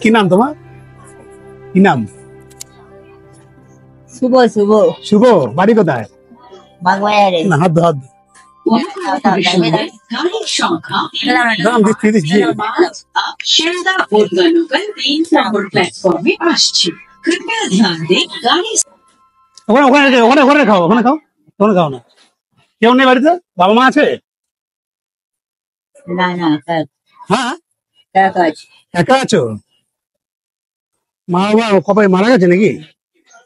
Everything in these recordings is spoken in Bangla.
কি নাম তোমার? কি নাম? শুভ শুভ শুভ। বাড়ি কোথায়? বাগবাজারে। না, হাত হাত নাম দিচ্ছি দিচ্ছি। शिरदा उर्दू लोकल 3 नंबर प्लेटफॉर्म में আসছে कृपया ध्यान दें गाड़ी ওখানে ওখানে ওখানে ওখানে খাও, ওখানে খাও, ওখানে খাও না। কেউ নেই বাড়িতে? বাবা মা আছে? না না হ্যাঁ, কাজ একা আছো? মা বাবা কবে মারা গেছে নাকি?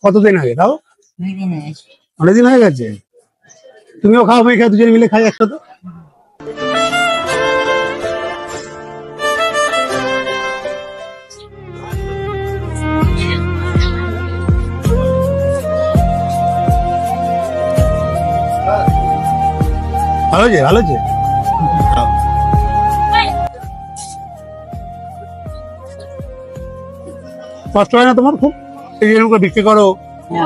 কতদিন আগে? তাও দুদিন আছে। অনেকদিন হয়ে গেছে। তুমিও খাও, আমি খাই, দুজনে মিলে খাই একসাথে। ভালো আছে, ভালো আছে। কষ্ট হয় না তোমার খুব? এই যে এরকম করে বিক্রি করো, না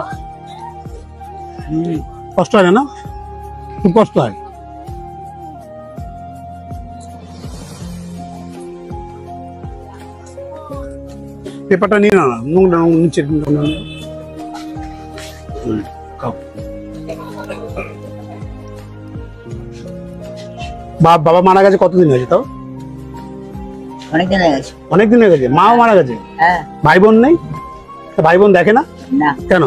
কষ্ট হয় না? না, খুব কষ্ট হয়। পেপারটা নিয়ে না, নোংরা নিচে বাবা মারা গেছে কতদিন হয়েছে? তাও অনেকদিন হয়ে গেছে। অনেকদিন হয়ে গেছে। মাও মারা গেছে? হ্যাঁ। ভাই বোন নেই? ভাই বোন দেখে না না কেন?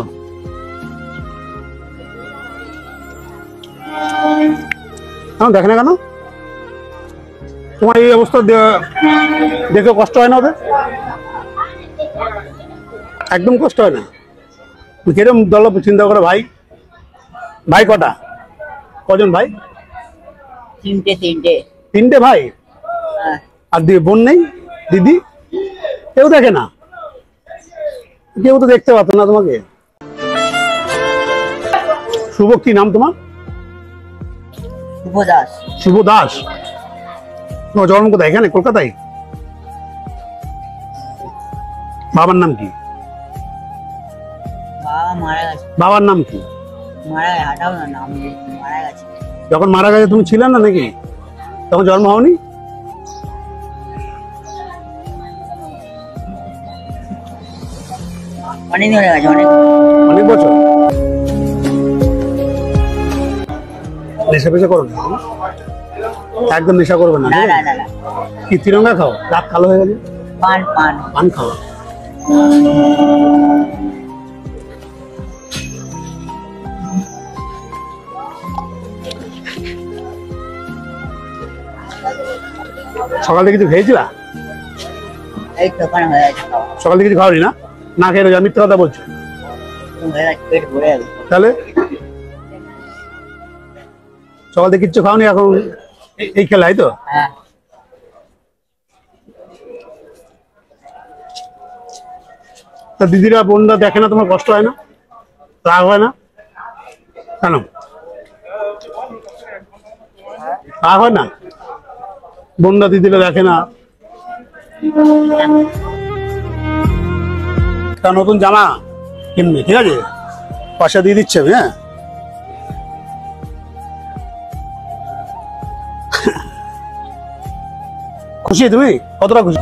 দেখে না কেন? তোমার এই অবস্থা দেখে কষ্ট হয় না ওদের? একদম কষ্ট হয় না? কিরম দল চিন্তা করে? ভাই ভাই কটা? কজন ভাই? তিনটে তিনটে। তিনটে ভাই? হ্যাঁ। আর বোন নেই? দিদি? কেউ দেখে না? কেউ তো দেখতে পারতো না তোমাকে। শুভ কি নাম তোমার? শুভ দাস। শুভ দাস। তোমার জন্ম কোথায়? এখানে কলকাতায়? বাবার নাম কি? বাবা মারা গেছে। বাবার নাম কি? মারা গেছে, হাঁটাও না নাম মারা গেছে। যখন মারা গেছে তুমি ছিলে না নাকি? তখন জন্ম হওনি? অনেক দিন হয়ে গেছে, অনেক অনেক বছর। নেশা পেশা করো না? একদম নেশা করবে না? না না না না। কি তিরঙ্গা খাও? দাঁত কালো হয়ে গেছে। পান পান পান খাও। সকাল থেকে কিছু খেয়েছিলা? এই তো ওখানে হয়ে গেছে খাওয়া। সকাল থেকে কিছু খাওনি? না না খেয়ে রোজা মিথ্যা কথা বলছো? হয়ে গেছে, পেট ভরে গেছে। তাহলে সকাল থেকে কিচ্ছু খাওনি, এখন এই খেলাই তো? হ্যাঁ। তা দিদিরা বোনরা দেখে না? তোমার কষ্ট হয় না? রাগ হয় না কেন? রাগ হয় না? বোনরা দিদিরা দেখে না? তা নতুন জামা কিনবে, ঠিক আছে? পয়সা দিয়ে দিচ্ছে আমি। হ্যাঁ, খুশি তুমি? কতটা খুশি?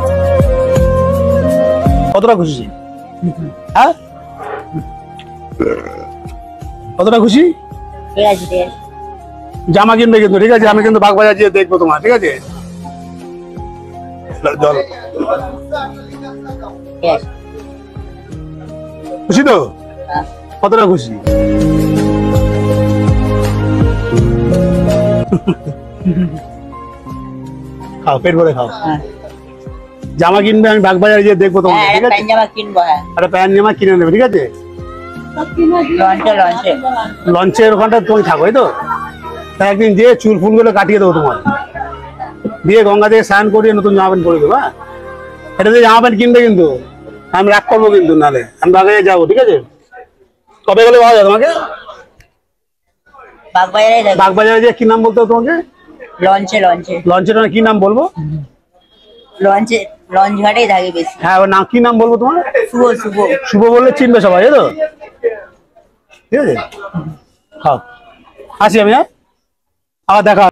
কতটা খুশি? হ্যাঁ, কতটা খুশি? ঠিক আছে ঠিক আছে। জামা কিনবে কিন্তু, ঠিক আছে? আমি কিন্তু বাগবাজার গিয়ে দেখবো তোমার, ঠিক আছে? জল ঠিক আছে। খুশি তো? হ্যাঁ। কতটা খুশি? খাও, পেট ভরে খাও। হ্যাঁ। জামা কিনবে, আমি বাগবাজারে গিয়ে দেখবো তোমার, হ্যাঁ, ঠিক আছে? প্যান্ট জামা কিনবো। হ্যাঁ, একটা প্যান্ট জামা কিনে নেবে, ঠিক আছে? লঞ্চে লঞ্চে লঞ্চের ওখানটা তুমি থাকো, এই তো? তাই একদিন দিয়ে চুল ফুলগুলো কাটিয়ে দেবো তোমার, দিয়ে গঙ্গা থেকে স্নান করিয়ে নতুন জামা প্যান্ট পরে দেবো। হ্যাঁ, এটা দিয়ে জামা প্যান্ট কিনবে কিন্তু, আমি রাগ করবো কিন্তু, নাহলে আমি বাগবাজারে যাবো, ঠিক আছে? কবে গেলে পাওয়া যায় তোমাকে? বাগবাজারে যাবো। বাগবাজারে যে কি নাম বলতে হবে তোমাকে? লঞ্চে লঞ্চে লঞ্চের কি নাম বলবো? লঞ্চে লঞ্চ ঘাটেই থাকে বেশি। হ্যাঁ, ওর নাম কি নাম বলবো তোমার? শুভ শুভ। শুভ বললে চিনবে সবাই, তাই তো? ঠিক আছে, খাও, আসি আমি। হ্যাঁ, আবার দেখা।